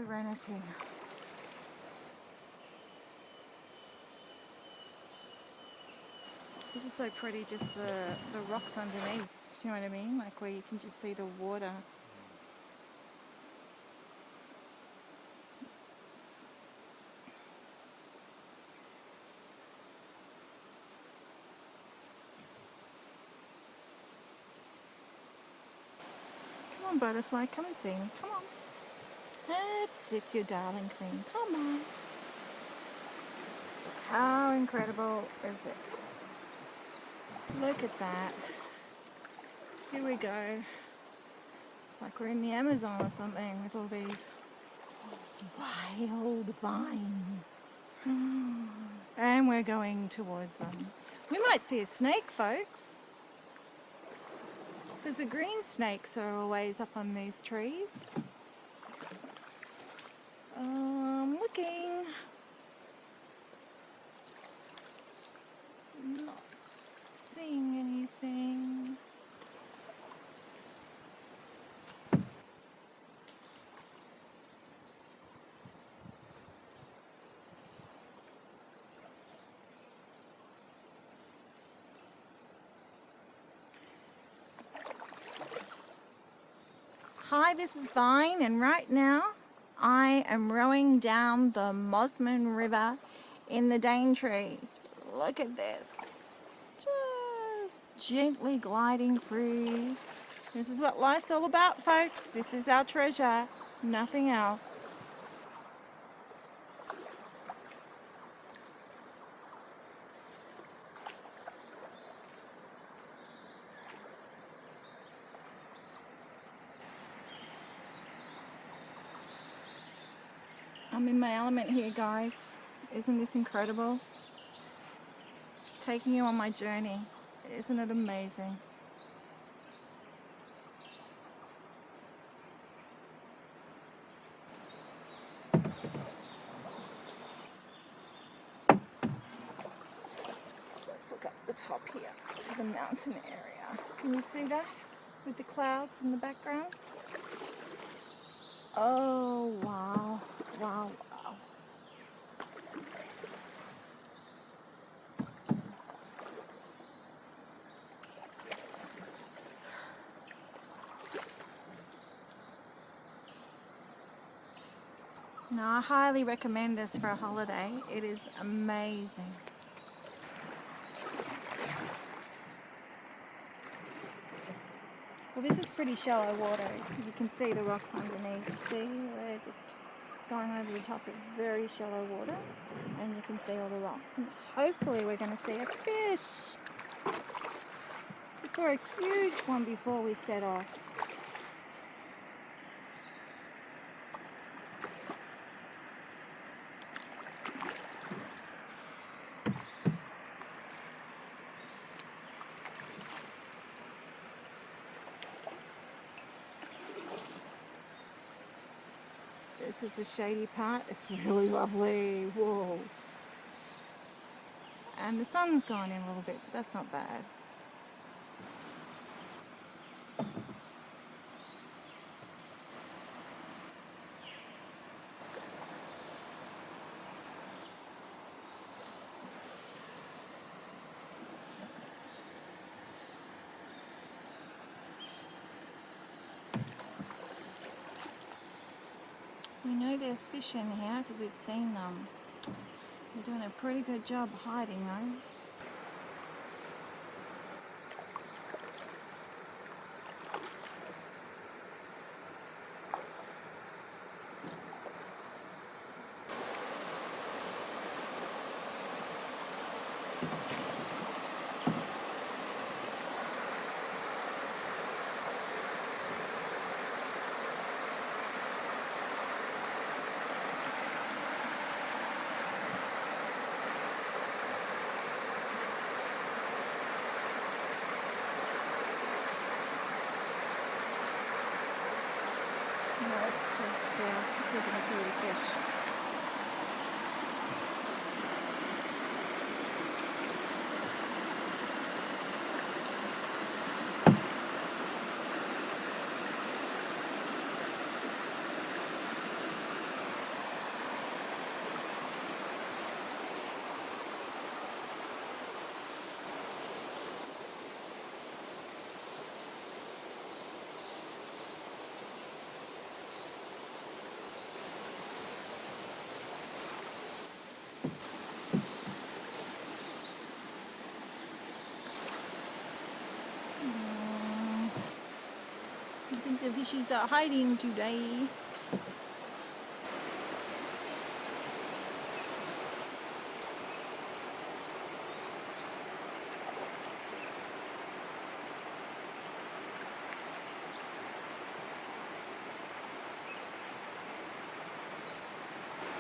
serenity. This is so pretty, just the rocks underneath, you know what I mean? Like where you can just see the water. Come on, butterfly, come and sing. Come on. That's it, you darling thing. Come on. How incredible is this? Look at that. Here we go. It's like we're in the Amazon or something with all these wild vines. And we're going towards them. We might see a snake, folks. There's a green snakes are always up on these trees. Looking. Not seeing anything. Hi, this is Vine, and right now I am rowing down the Mossman River in the Daintree. Look at this. Just gently gliding through. This is what life's all about, folks. This is our treasure, nothing else. I'm in my element here, guys. Isn't this incredible? Taking you on my journey. Isn't it amazing? Let's look up the top here to the mountain area. Can you see that with the clouds in the background? Oh, wow. Wow, wow. Now, I highly recommend this for a holiday. It is amazing. Well, this is pretty shallow water. You can see the rocks underneath. See, we're just going over the top of very shallow water, and you can see all the rocks. And hopefully we're going to see a fish. We saw a huge one before we set off. This is the shady part. It's really lovely. Whoa. And the sun's gone in a little bit, but that's not bad. We know there are fish in here because we've seen them. They're doing a pretty good job hiding though. Let's check, let's see if we can see the fish. think the fishies are hiding today.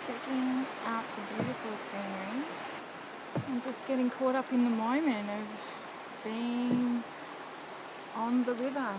Checking out the beautiful scenery. I'm just getting caught up in the moment of being on the river.